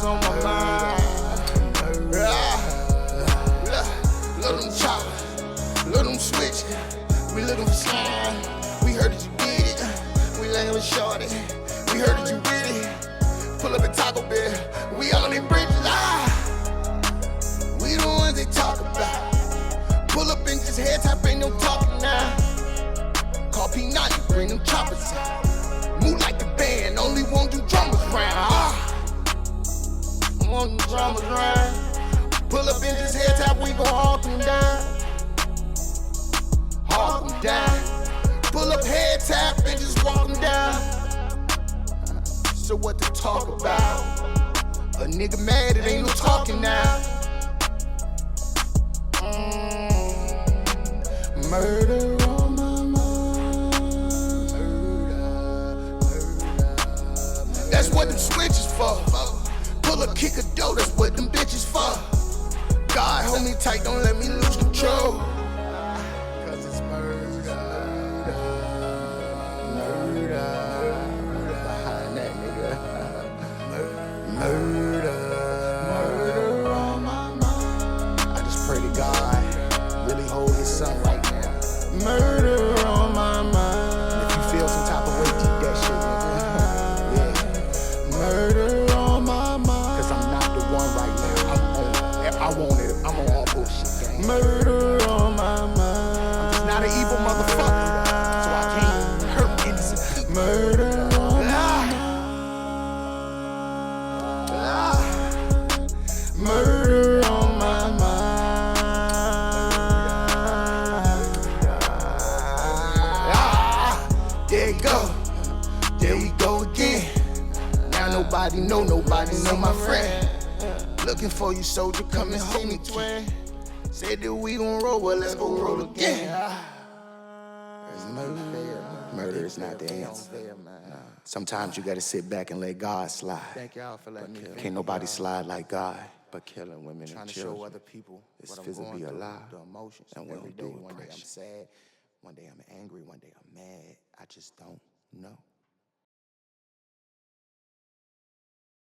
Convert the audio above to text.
what's on my mind. Let them chop, let them switch. We looking for slime. We heard that you did it. We laying with shorty. We heard that you did it. Pull up at Taco Bell. We on them bridges. We the ones they talk about. Pull up in just head top, ain't no talking now. Call P90, bring them choppers out. Move like the band, only want you drummers round. Want them drummers round. Pull up in just head top, we gon' hawk them down. Hawk them down. Pull up head tap and just walk them down. So what to talk about? A nigga mad, it ain't no talking now. Murder on my mind. Murder. That's what them switches for. Pull a kick a dough, that's what them bitches for. God hold me tight, don't let me lose control. Cause it's murder. Murder. Behind that nigga. Murder. Murder on my mind. I just pray to God really hold his son right now. Murder on my mind. And if you feel some type of way, keep that shit, nigga. Yeah. Murder on my mind. Cause I'm not the one right now. I want it. I'm on all bullshit, gang. Murder on my mind. I'm just not an evil motherfucker, so I can't hurt innocent people. Murder on my mind. Murder on my mind. There you go, there we go again. Now nobody know my friend. Looking for you, soldier, come and hold me, twin. Said that we gon' roll, well, let's go roll again. Murder is not the answer. Sometimes you gotta sit back and let God slide. Thank y'all for letting me. Can't nobody slide like God. But killing women and children, trying to show other people it's physically alive. The emotions. And we don't do it. One day I'm sad, one day I'm angry, one day I'm mad. I just don't know.